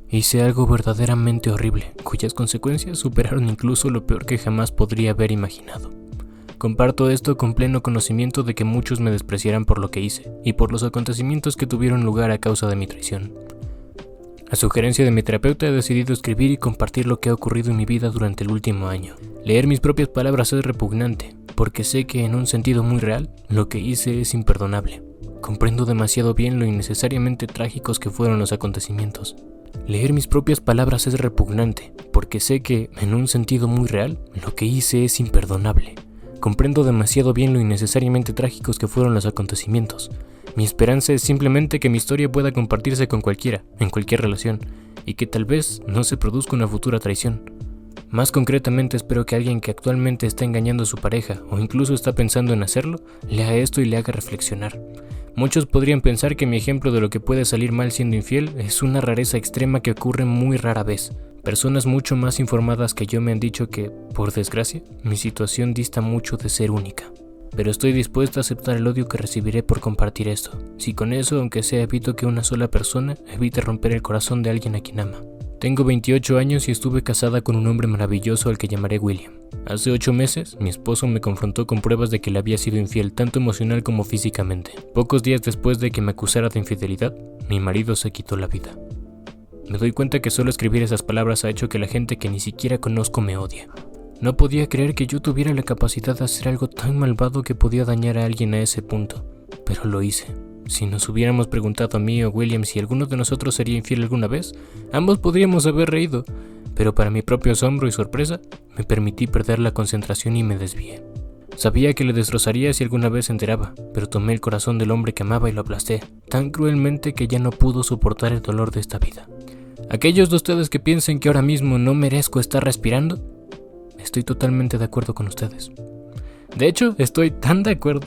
Hice algo verdaderamente horrible, cuyas consecuencias superaron incluso lo peor que jamás podría haber imaginado. Comparto esto con pleno conocimiento de que muchos me despreciarán por lo que hice y por los acontecimientos que tuvieron lugar a causa de mi traición. A sugerencia de mi terapeuta he decidido escribir y compartir lo que ha ocurrido en mi vida durante el último año. Leer mis propias palabras es repugnante, porque sé que en un sentido muy real, lo que hice es imperdonable. Comprendo demasiado bien lo innecesariamente trágicos que fueron los acontecimientos. Leer mis propias palabras es repugnante, porque sé que, en un sentido muy real, lo que hice es imperdonable. Comprendo demasiado bien lo innecesariamente trágicos que fueron los acontecimientos. Mi esperanza es simplemente que mi historia pueda compartirse con cualquiera, en cualquier relación, y que tal vez no se produzca una futura traición. Más concretamente espero que alguien que actualmente está engañando a su pareja, o incluso está pensando en hacerlo, lea esto y le haga reflexionar. Muchos podrían pensar que mi ejemplo de lo que puede salir mal siendo infiel es una rareza extrema que ocurre muy rara vez. Personas mucho más informadas que yo me han dicho que, por desgracia, mi situación dista mucho de ser única. Pero estoy dispuesta a aceptar el odio que recibiré por compartir esto, si con eso, aunque sea, evito que una sola persona evite romper el corazón de alguien a quien ama. Tengo 28 años y estuve casada con un hombre maravilloso al que llamaré William. Hace 8 meses, mi esposo me confrontó con pruebas de que le había sido infiel tanto emocional como físicamente. Pocos días después de que me acusara de infidelidad, mi marido se quitó la vida. Me doy cuenta que solo escribir esas palabras ha hecho que la gente que ni siquiera conozco me odie. No podía creer que yo tuviera la capacidad de hacer algo tan malvado que podía dañar a alguien a ese punto, pero lo hice. Si nos hubiéramos preguntado a mí o a William si alguno de nosotros sería infiel alguna vez, ambos podríamos haber reído, pero para mi propio asombro y sorpresa, me permití perder la concentración y me desvié. Sabía que le destrozaría si alguna vez se enteraba, pero tomé el corazón del hombre que amaba y lo aplasté, tan cruelmente que ya no pudo soportar el dolor de esta vida. Aquellos de ustedes que piensen que ahora mismo no merezco estar respirando, estoy totalmente de acuerdo con ustedes. De hecho, estoy tan de acuerdo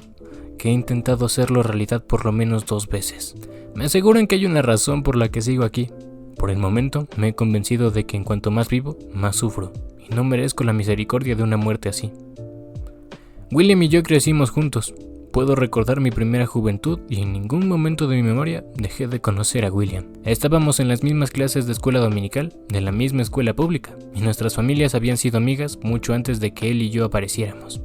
que he intentado hacerlo realidad por lo menos 2 veces. Me aseguran que hay una razón por la que sigo aquí. Por el momento, me he convencido de que en cuanto más vivo, más sufro, y no merezco la misericordia de una muerte así. William y yo crecimos juntos. Puedo recordar mi primera juventud y en ningún momento de mi memoria dejé de conocer a William. Estábamos en las mismas clases de escuela dominical, de la misma escuela pública, y nuestras familias habían sido amigas mucho antes de que él y yo apareciéramos.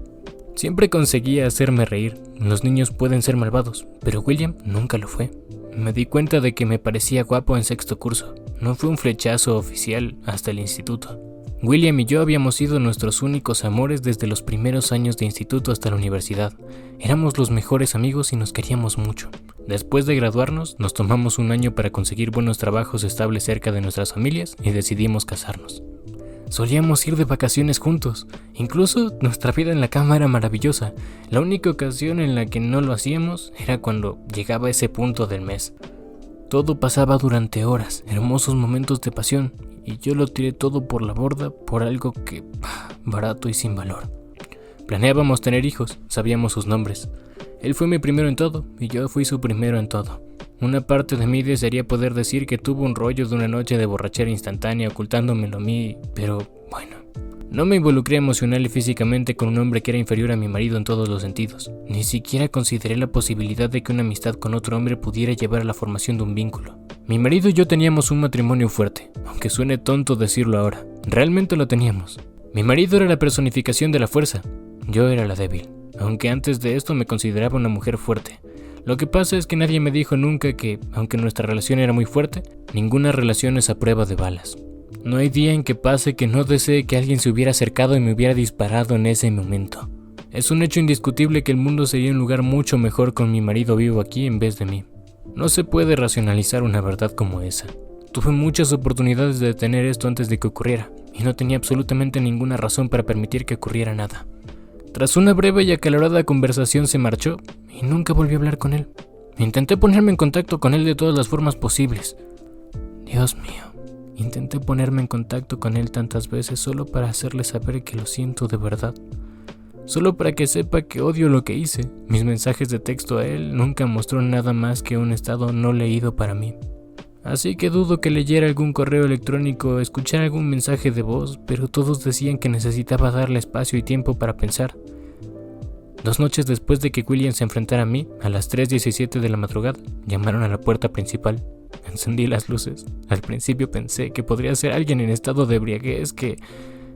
Siempre conseguía hacerme reír. Los niños pueden ser malvados, pero William nunca lo fue. Me di cuenta de que me parecía guapo en 6º curso. No fue un flechazo oficial hasta el instituto. William y yo habíamos sido nuestros únicos amores desde los primeros años de instituto hasta la universidad. Éramos los mejores amigos y nos queríamos mucho. Después de graduarnos, nos tomamos un año para conseguir buenos trabajos estables cerca de nuestras familias y decidimos casarnos. Solíamos ir de vacaciones juntos, incluso nuestra vida en la cama era maravillosa. La única ocasión en la que no lo hacíamos era cuando llegaba ese punto del mes. Todo pasaba durante horas, hermosos momentos de pasión, y yo lo tiré todo por la borda por algo que, barato y sin valor. Planeábamos tener hijos, sabíamos sus nombres. Él fue mi primero en todo, y yo fui su primero en todo. Una parte de mí desearía poder decir que tuvo un rollo de una noche de borrachera instantánea ocultándomelo a mí, pero bueno. No me involucré emocional y físicamente con un hombre que era inferior a mi marido en todos los sentidos. Ni siquiera consideré la posibilidad de que una amistad con otro hombre pudiera llevar a la formación de un vínculo. Mi marido y yo teníamos un matrimonio fuerte, aunque suene tonto decirlo ahora. Realmente lo teníamos. Mi marido era la personificación de la fuerza, yo era la débil, aunque antes de esto me consideraba una mujer fuerte. Lo que pasa es que nadie me dijo nunca que, aunque nuestra relación era muy fuerte, ninguna relación es a prueba de balas. No hay día en que pase que no desee que alguien se hubiera acercado y me hubiera disparado en ese momento. Es un hecho indiscutible que el mundo sería un lugar mucho mejor con mi marido vivo aquí en vez de mí. No se puede racionalizar una verdad como esa. Tuve muchas oportunidades de detener esto antes de que ocurriera, y no tenía absolutamente ninguna razón para permitir que ocurriera nada. Tras una breve y acalorada conversación se marchó, y nunca volví a hablar con él. Intenté ponerme en contacto con él de todas las formas posibles. Dios mío, intenté ponerme en contacto con él tantas veces solo para hacerle saber que lo siento de verdad. Solo para que sepa que odio lo que hice. Mis mensajes de texto a él nunca mostró nada más que un estado no leído para mí. Así que dudo que leyera algún correo electrónico o escuchara algún mensaje de voz, pero todos decían que necesitaba darle espacio y tiempo para pensar. 2 noches después de que William se enfrentara a mí, a las 3:17 de la madrugada, llamaron a la puerta principal. Encendí las luces. Al principio pensé que podría ser alguien en estado de embriaguez que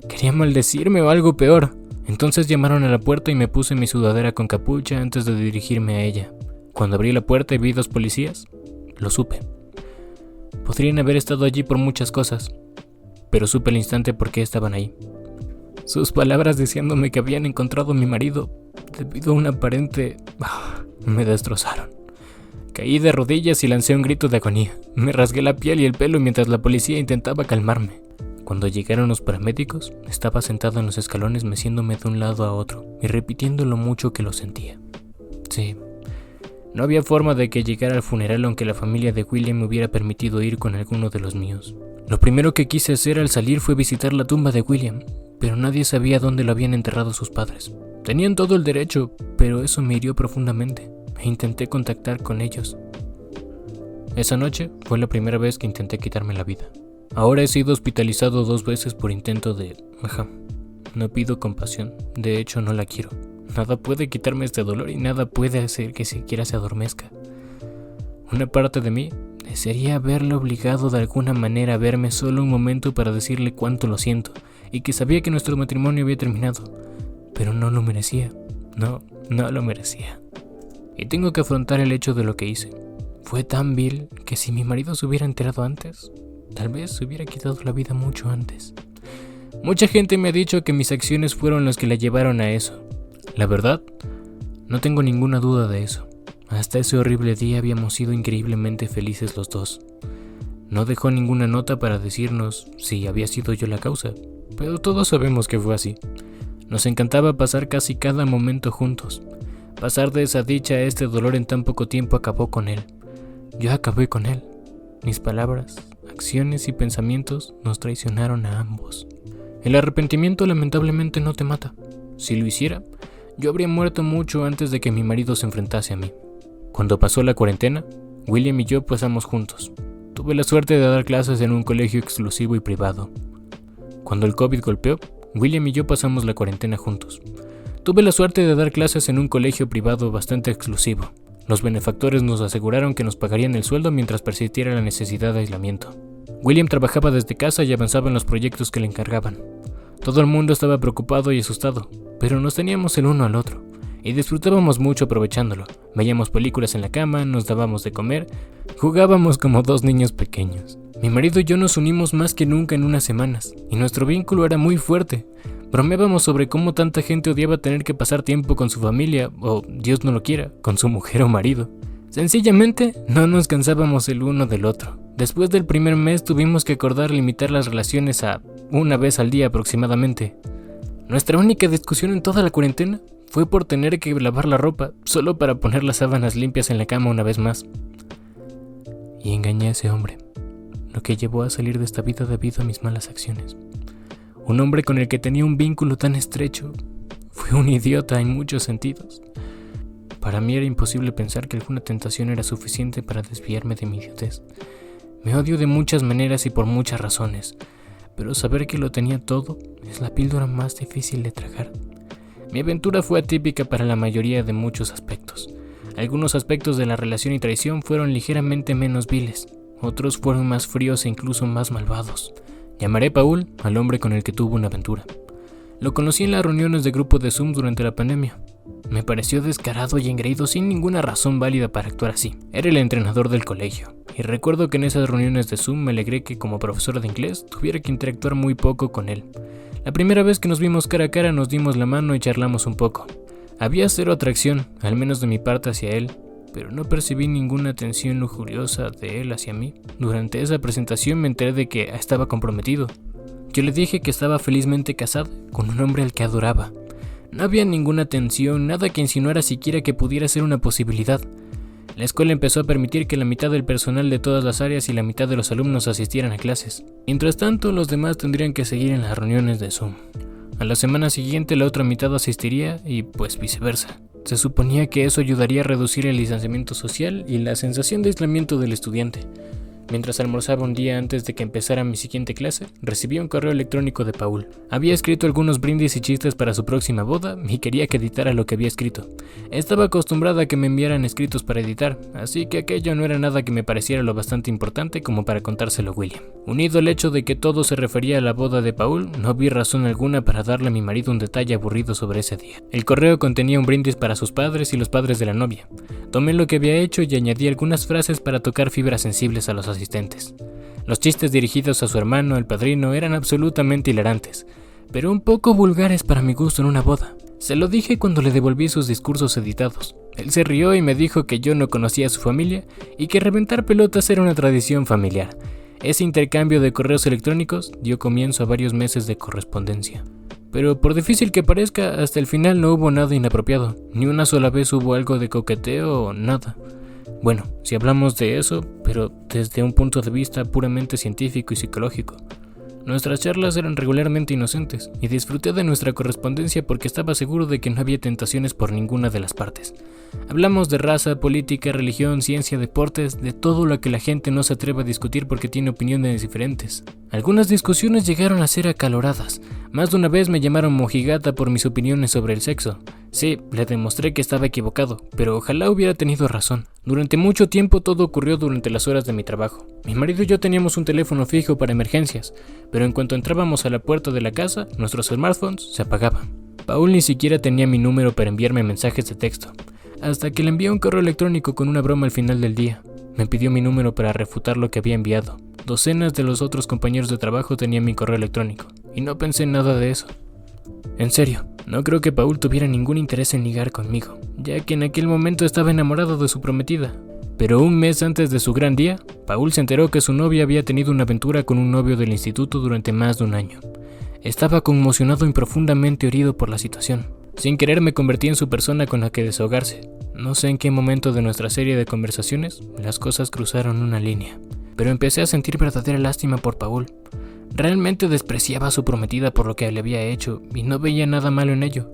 quería maldecirme o algo peor. Entonces llamaron a la puerta y me puse mi sudadera con capucha antes de dirigirme a ella. Cuando abrí la puerta y vi 2 policías, lo supe. Podrían haber estado allí por muchas cosas, pero supe al instante por qué estaban ahí. Sus palabras diciéndome que habían encontrado a mi marido debido a un aparente... me destrozaron. Caí de rodillas y lancé un grito de agonía. Me rasgué la piel y el pelo mientras la policía intentaba calmarme. Cuando llegaron los paramédicos, estaba sentado en los escalones meciéndome de un lado a otro y repitiendo lo mucho que lo sentía. Sí, no había forma de que llegara al funeral aunque la familia de William me hubiera permitido ir con alguno de los míos. Lo primero que quise hacer al salir fue visitar la tumba de William, pero nadie sabía dónde lo habían enterrado sus padres. Tenían todo el derecho, pero eso me hirió profundamente e intenté contactar con ellos. Esa noche fue la primera vez que intenté quitarme la vida. Ahora he sido hospitalizado 2 veces por intento de... No pido compasión, de hecho no la quiero. Nada puede quitarme este dolor y nada puede hacer que siquiera se adormezca. Una parte de mí desearía haberle obligado de alguna manera a verme solo un momento para decirle cuánto lo siento y que sabía que nuestro matrimonio había terminado, pero no lo merecía. No lo merecía. Y tengo que afrontar el hecho de lo que hice. Fue tan vil que si mi marido se hubiera enterado antes, tal vez se hubiera quitado la vida mucho antes. Mucha gente me ha dicho que mis acciones fueron las que la llevaron a eso. La verdad, no tengo ninguna duda de eso. Hasta ese horrible día habíamos sido increíblemente felices los dos. No dejó ninguna nota para decirnos si había sido yo la causa, pero todos sabemos que fue así. Nos encantaba pasar casi cada momento juntos. Pasar de esa dicha a este dolor en tan poco tiempo acabó con él. Yo acabé con él. Mis palabras, acciones y pensamientos nos traicionaron a ambos. El arrepentimiento lamentablemente no te mata. Si lo hiciera, yo habría muerto mucho antes de que mi marido se enfrentase a mí. Cuando pasó la cuarentena, William y yo pasamos juntos. Tuve la suerte de dar clases en un colegio exclusivo y privado. Cuando el COVID golpeó, William y yo pasamos la cuarentena juntos. Tuve la suerte de dar clases en un colegio privado bastante exclusivo. Los benefactores nos aseguraron que nos pagarían el sueldo mientras persistiera la necesidad de aislamiento. William trabajaba desde casa y avanzaba en los proyectos que le encargaban. Todo el mundo estaba preocupado y asustado, pero nos teníamos el uno al otro, y disfrutábamos mucho aprovechándolo. Veíamos películas en la cama, nos dábamos de comer, jugábamos como 2 niños pequeños. Mi marido y yo nos unimos más que nunca en unas semanas, y nuestro vínculo era muy fuerte. Bromeábamos sobre cómo tanta gente odiaba tener que pasar tiempo con su familia, o, Dios no lo quiera, con su mujer o marido. Sencillamente, no nos cansábamos el uno del otro. Después del primer mes tuvimos que acordar limitar las relaciones a 1 vez al día aproximadamente. Nuestra única discusión en toda la cuarentena fue por tener que lavar la ropa, solo para poner las sábanas limpias en la cama una vez más. Y engañé a ese hombre, lo que llevó a salir de esta vida debido a mis malas acciones. Un hombre con el que tenía un vínculo tan estrecho. Fue un idiota en muchos sentidos. Para mí era imposible pensar que alguna tentación era suficiente para desviarme de mi idiotez. Me odio de muchas maneras y por muchas razones, pero saber que lo tenía todo es la píldora más difícil de tragar. Mi aventura fue atípica para la mayoría de muchos aspectos. Algunos aspectos de la relación y traición fueron ligeramente menos viles, otros fueron más fríos e incluso más malvados. Llamaré Paul al hombre con el que tuve una aventura. Lo conocí en las reuniones de grupo de Zoom durante la pandemia. Me pareció descarado y engreído sin ninguna razón válida para actuar así. Era el entrenador del colegio, y recuerdo que en esas reuniones de Zoom me alegré que como profesor de inglés tuviera que interactuar muy poco con él. La primera vez que nos vimos cara a cara nos dimos la mano y charlamos un poco. Había 0 atracción, al menos de mi parte hacia él, pero no percibí ninguna atención lujuriosa de él hacia mí. Durante esa presentación me enteré de que estaba comprometido. Yo le dije que estaba felizmente casado con un hombre al que adoraba. No había ninguna tensión, nada que insinuara siquiera que pudiera ser una posibilidad. La escuela empezó a permitir que la mitad del personal de todas las áreas y la mitad de los alumnos asistieran a clases. Mientras tanto, los demás tendrían que seguir en las reuniones de Zoom. A la semana siguiente la otra mitad asistiría y pues viceversa. Se suponía que eso ayudaría a reducir el distanciamiento social y la sensación de aislamiento del estudiante. Mientras almorzaba un día antes de que empezara mi siguiente clase, recibí un correo electrónico de Paul. Había escrito algunos brindis y chistes para su próxima boda y quería que editara lo que había escrito. Estaba acostumbrada a que me enviaran escritos para editar, así que aquello no era nada que me pareciera lo bastante importante como para contárselo a William. Unido al hecho de que todo se refería a la boda de Paul, no vi razón alguna para darle a mi marido un detalle aburrido sobre ese día. El correo contenía un brindis para sus padres y los padres de la novia. Tomé lo que había hecho y añadí algunas frases para tocar fibras sensibles a los asistentes. Los chistes dirigidos a su hermano, el padrino, eran absolutamente hilarantes, pero un poco vulgares para mi gusto en una boda. Se lo dije cuando le devolví sus discursos editados. Él se rió y me dijo que yo no conocía a su familia y que reventar pelotas era una tradición familiar. Ese intercambio de correos electrónicos dio comienzo a varios meses de correspondencia. Pero por difícil que parezca, hasta el final no hubo nada inapropiado. Ni una sola vez hubo algo de coqueteo o nada. Bueno, si hablamos de eso, pero desde un punto de vista puramente científico y psicológico. Nuestras charlas eran regularmente inocentes y disfruté de nuestra correspondencia porque estaba seguro de que no había tentaciones por ninguna de las partes. Hablamos de raza, política, religión, ciencia, deportes, de todo lo que la gente no se atreve a discutir porque tiene opiniones diferentes. Algunas discusiones llegaron a ser acaloradas. Más de una vez me llamaron mojigata por mis opiniones sobre el sexo. Sí, le demostré que estaba equivocado, pero ojalá hubiera tenido razón. Durante mucho tiempo todo ocurrió durante las horas de mi trabajo. Mi marido y yo teníamos un teléfono fijo para emergencias, pero en cuanto entrábamos a la puerta de la casa, nuestros smartphones se apagaban. Paul ni siquiera tenía mi número para enviarme mensajes de texto, hasta que le envié un correo electrónico con una broma al final del día. Me pidió mi número para refutar lo que había enviado. Docenas de los otros compañeros de trabajo tenían mi correo electrónico, y no pensé en nada de eso. En serio, no creo que Paul tuviera ningún interés en ligar conmigo, ya que en aquel momento estaba enamorado de su prometida. Pero un mes antes de su gran día, Paul se enteró que su novia había tenido una aventura con un novio del instituto durante más de un año. Estaba conmocionado y profundamente herido por la situación. Sin querer me convertí en su persona con la que desahogarse. No sé en qué momento de nuestra serie de conversaciones las cosas cruzaron una línea, pero empecé a sentir verdadera lástima por Paul. Realmente despreciaba a su prometida por lo que le había hecho y no veía nada malo en ello.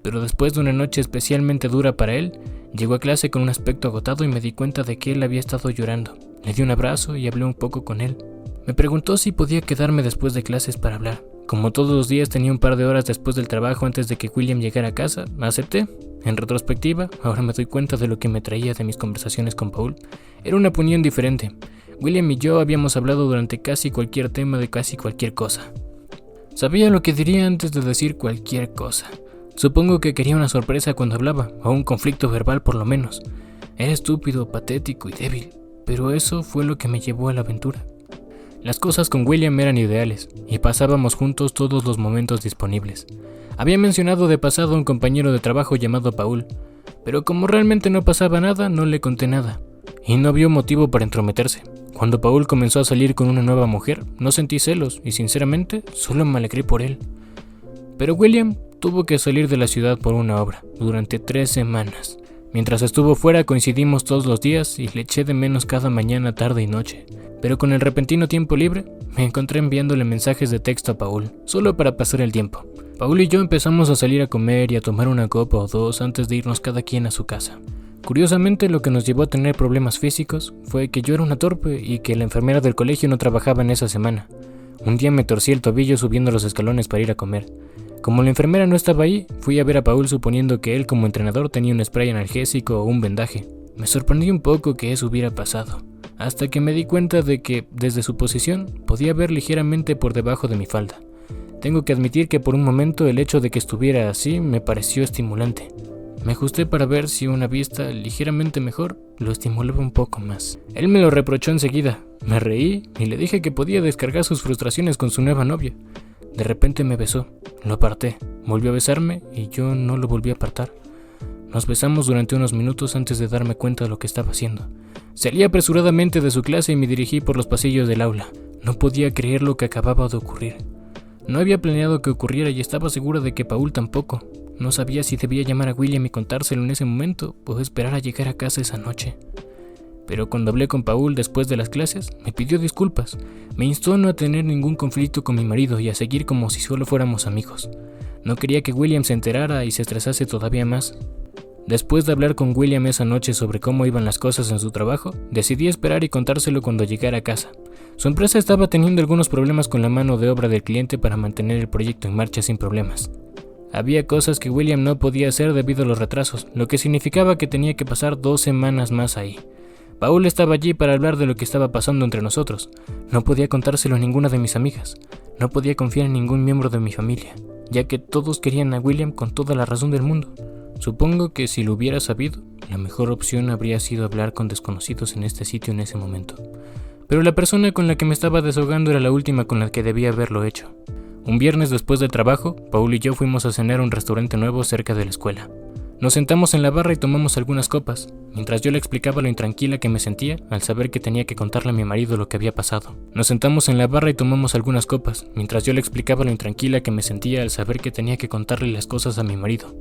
Pero después de una noche especialmente dura para él, llegó a clase con un aspecto agotado y me di cuenta de que él había estado llorando. Le di un abrazo y hablé un poco con él. Me preguntó si podía quedarme después de clases para hablar. Como todos los días tenía un par de horas después del trabajo antes de que William llegara a casa, acepté. En retrospectiva, ahora me doy cuenta de lo que me traía de mis conversaciones con Paul. Era una opinión diferente. William y yo habíamos hablado durante casi cualquier tema de casi cualquier cosa. Sabía lo que diría antes de decir cualquier cosa. Supongo que quería una sorpresa cuando hablaba, o un conflicto verbal por lo menos. Era estúpido, patético y débil, pero eso fue lo que me llevó a la aventura. Las cosas con William eran ideales, y pasábamos juntos todos los momentos disponibles. Había mencionado de pasado a un compañero de trabajo llamado Paul, pero como realmente no pasaba nada, no le conté nada, y no vio motivo para entrometerse. Cuando Paul comenzó a salir con una nueva mujer, no sentí celos, y sinceramente, solo me alegré por él. Pero William tuvo que salir de la ciudad por una obra, durante 3 semanas. Mientras estuvo fuera coincidimos todos los días y le eché de menos cada mañana, tarde y noche. Pero con el repentino tiempo libre, me encontré enviándole mensajes de texto a Paul, solo para pasar el tiempo. Paul y yo empezamos a salir a comer y a tomar una copa o dos antes de irnos cada quien a su casa. Curiosamente, lo que nos llevó a tener problemas físicos fue que yo era una torpe y que la enfermera del colegio no trabajaba en esa semana. Un día me torcí el tobillo subiendo los escalones para ir a comer. Como la enfermera no estaba ahí, fui a ver a Paul suponiendo que él como entrenador tenía un spray analgésico o un vendaje. Me sorprendió un poco que eso hubiera pasado, hasta que me di cuenta de que, desde su posición, podía ver ligeramente por debajo de mi falda. Tengo que admitir que por un momento el hecho de que estuviera así me pareció estimulante. Me ajusté para ver si una vista ligeramente mejor lo estimulaba un poco más. Él me lo reprochó enseguida. Me reí y le dije que podía descargar sus frustraciones con su nueva novia. De repente me besó, lo aparté, volvió a besarme y yo no lo volví a apartar. Nos besamos durante unos minutos antes de darme cuenta de lo que estaba haciendo. Salí apresuradamente de su clase y me dirigí por los pasillos del aula. No podía creer lo que acababa de ocurrir. No había planeado que ocurriera y estaba segura de que Paul tampoco. No sabía si debía llamar a William y contárselo en ese momento o esperar a llegar a casa esa noche. Pero cuando hablé con Paul después de las clases, me pidió disculpas. Me instó a no tener ningún conflicto con mi marido y a seguir como si solo fuéramos amigos. No quería que William se enterara y se estresase todavía más. Después de hablar con William esa noche sobre cómo iban las cosas en su trabajo, decidí esperar y contárselo cuando llegara a casa. Su empresa estaba teniendo algunos problemas con la mano de obra del cliente para mantener el proyecto en marcha sin problemas. Había cosas que William no podía hacer debido a los retrasos, lo que significaba que tenía que pasar 2 semanas más ahí. Paul estaba allí para hablar de lo que estaba pasando entre nosotros. No podía contárselo a ninguna de mis amigas. No podía confiar en ningún miembro de mi familia, ya que todos querían a William con toda la razón del mundo. Supongo que si lo hubiera sabido, la mejor opción habría sido hablar con desconocidos en este sitio en ese momento. Pero la persona con la que me estaba desahogando era la última con la que debía haberlo hecho. Un viernes después del trabajo, Paul y yo fuimos a cenar a un restaurante nuevo cerca de la escuela. Nos sentamos en la barra y tomamos algunas copas, mientras yo le explicaba lo intranquila que me sentía al saber que tenía que contarle a mi marido lo que había pasado. Nos sentamos en la barra y tomamos algunas copas, mientras yo le explicaba lo intranquila que me sentía al saber que tenía que contarle las cosas a mi marido.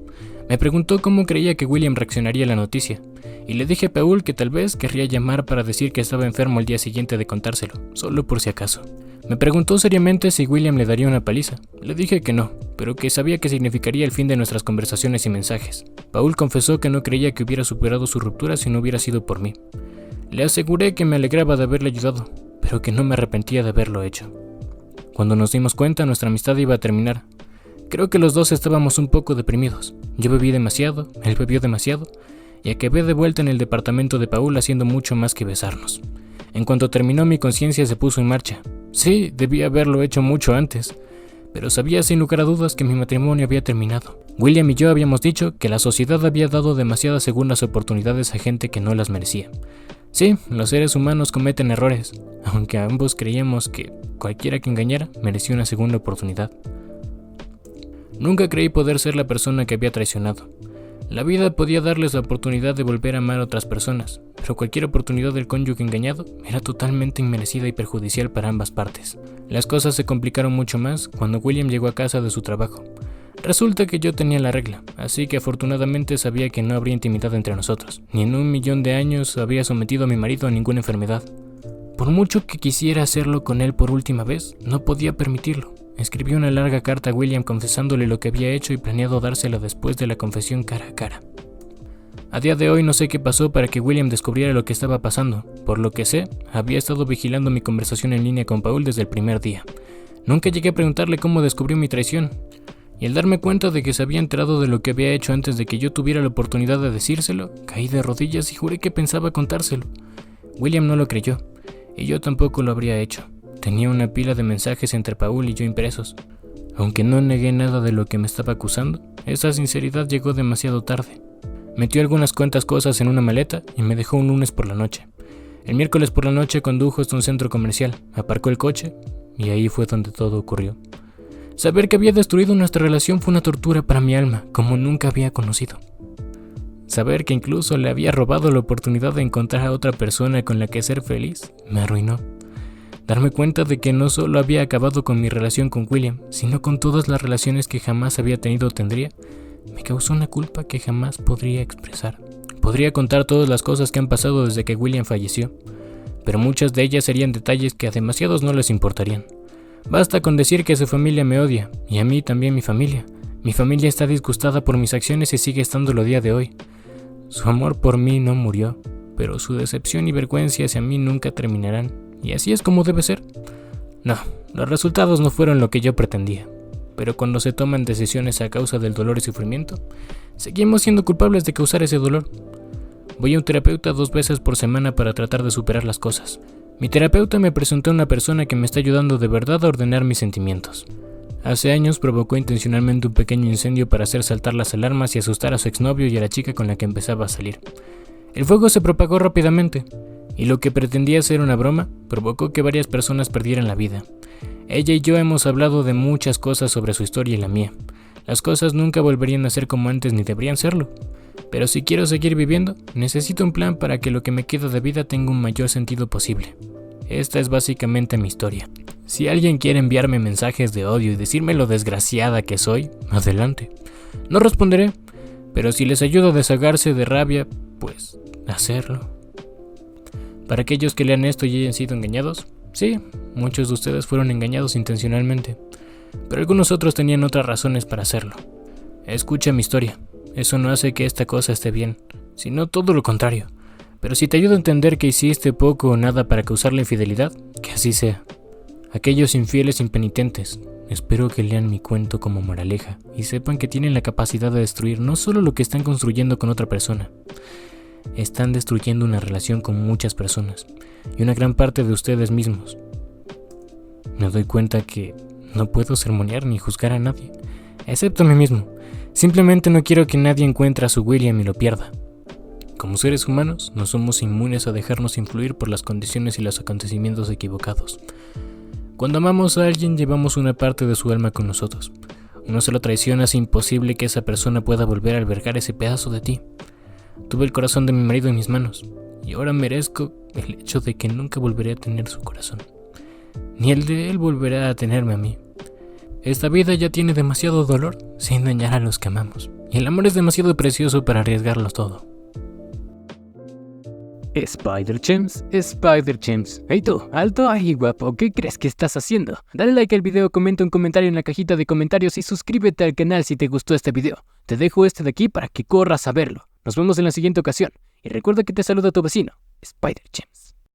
Me preguntó cómo creía que William reaccionaría a la noticia, y le dije a Paul que tal vez querría llamar para decir que estaba enfermo al día siguiente de contárselo, solo por si acaso. Me preguntó seriamente si William le daría una paliza. Le dije que no, pero que sabía que significaría el fin de nuestras conversaciones y mensajes. Paul confesó que no creía que hubiera superado su ruptura si no hubiera sido por mí. Le aseguré que me alegraba de haberle ayudado, pero que no me arrepentía de haberlo hecho. Cuando nos dimos cuenta, nuestra amistad iba a terminar. Creo que los dos estábamos un poco deprimidos. Yo bebí demasiado, él bebió demasiado, y acabé de vuelta en el departamento de Paul haciendo mucho más que besarnos. En cuanto terminó, mi conciencia se puso en marcha. Sí, debía haberlo hecho mucho antes, pero sabía sin lugar a dudas que mi matrimonio había terminado. William y yo habíamos dicho que la sociedad había dado demasiadas segundas oportunidades a gente que no las merecía. Sí, los seres humanos cometen errores, aunque ambos creíamos que cualquiera que engañara merecía una segunda oportunidad. Nunca creí poder ser la persona que había traicionado. La vida podía darles la oportunidad de volver a amar a otras personas, pero cualquier oportunidad del cónyuge engañado era totalmente inmerecida y perjudicial para ambas partes. Las cosas se complicaron mucho más cuando William llegó a casa de su trabajo. Resulta que yo tenía la regla, así que afortunadamente sabía que no habría intimidad entre nosotros, ni en 1.000.000 de años habría sometido a mi marido a ninguna enfermedad. Por mucho que quisiera hacerlo con él por última vez, no podía permitirlo. Escribí una larga carta a William confesándole lo que había hecho y planeado dársela después de la confesión cara a cara. A día de hoy no sé qué pasó para que William descubriera lo que estaba pasando. Por lo que sé, había estado vigilando mi conversación en línea con Paul desde el primer día. Nunca llegué a preguntarle cómo descubrió mi traición, y al darme cuenta de que se había enterado de lo que había hecho antes de que yo tuviera la oportunidad de decírselo, caí de rodillas y juré que pensaba contárselo. William no lo creyó, y yo tampoco lo habría hecho. Tenía una pila de mensajes entre Paul y yo impresos. Aunque no negué nada de lo que me estaba acusando, esa sinceridad llegó demasiado tarde. Metió algunas cuantas cosas en una maleta y me dejó un lunes por la noche. El miércoles por la noche condujo hasta un centro comercial, aparcó el coche y ahí fue donde todo ocurrió. Saber que había destruido nuestra relación fue una tortura para mi alma, como nunca había conocido. Saber que incluso le había robado la oportunidad de encontrar a otra persona con la que ser feliz me arruinó. Darme cuenta de que no solo había acabado con mi relación con William, sino con todas las relaciones que jamás había tenido o tendría, me causó una culpa que jamás podría expresar. Podría contar todas las cosas que han pasado desde que William falleció, pero muchas de ellas serían detalles que a demasiados no les importarían. Basta con decir que su familia me odia, y a mí también mi familia. Mi familia está disgustada por mis acciones y sigue estándolo a día de hoy. Su amor por mí no murió, pero su decepción y vergüenza hacia mí nunca terminarán. Y así es como debe ser. No, los resultados no fueron lo que yo pretendía. Pero cuando se toman decisiones a causa del dolor y sufrimiento, seguimos siendo culpables de causar ese dolor. Voy a un terapeuta 2 veces por semana para tratar de superar las cosas. Mi terapeuta me presentó a una persona que me está ayudando de verdad a ordenar mis sentimientos. Hace años provocó intencionalmente un pequeño incendio para hacer saltar las alarmas y asustar a su exnovio y a la chica con la que empezaba a salir. El fuego se propagó rápidamente, y lo que pretendía ser una broma provocó que varias personas perdieran la vida. Ella y yo hemos hablado de muchas cosas sobre su historia y la mía. Las cosas nunca volverían a ser como antes ni deberían serlo. Pero si quiero seguir viviendo, necesito un plan para que lo que me queda de vida tenga un mayor sentido posible. Esta es básicamente mi historia. Si alguien quiere enviarme mensajes de odio y decirme lo desgraciada que soy, adelante. No responderé, pero si les ayudo a desahogarse de rabia, pues hacerlo. Para aquellos que lean esto y hayan sido engañados, sí, muchos de ustedes fueron engañados intencionalmente, pero algunos otros tenían otras razones para hacerlo. Escucha mi historia, eso no hace que esta cosa esté bien, sino todo lo contrario. Pero si te ayuda a entender que hiciste poco o nada para causar la infidelidad, que así sea. Aquellos infieles impenitentes, espero que lean mi cuento como moraleja y sepan que tienen la capacidad de destruir no solo lo que están construyendo con otra persona, están destruyendo una relación con muchas personas y una gran parte de ustedes mismos. Me doy cuenta que no puedo sermonear ni juzgar a nadie, excepto a mí mismo. Simplemente no quiero que nadie encuentre a su William y lo pierda. Como seres humanos, no somos inmunes a dejarnos influir por las condiciones y los acontecimientos equivocados. Cuando amamos a alguien, llevamos una parte de su alma con nosotros. Una sola traición hace imposible que esa persona pueda volver a albergar ese pedazo de ti. Tuve el corazón de mi marido en mis manos, y ahora merezco el hecho de que nunca volveré a tener su corazón. Ni el de él volverá a tenerme a mí. Esta vida ya tiene demasiado dolor sin dañar a los que amamos, y el amor es demasiado precioso para arriesgarlo todo. Spider-Chems. Hey tú, alto ahí guapo, ¿qué crees que estás haciendo? Dale like al video, comenta un comentario en la cajita de comentarios y suscríbete al canal si te gustó este video. Te dejo este de aquí para que corras a verlo. Nos vemos en la siguiente ocasión. Y recuerda que te saluda tu vecino, Spider-Chems.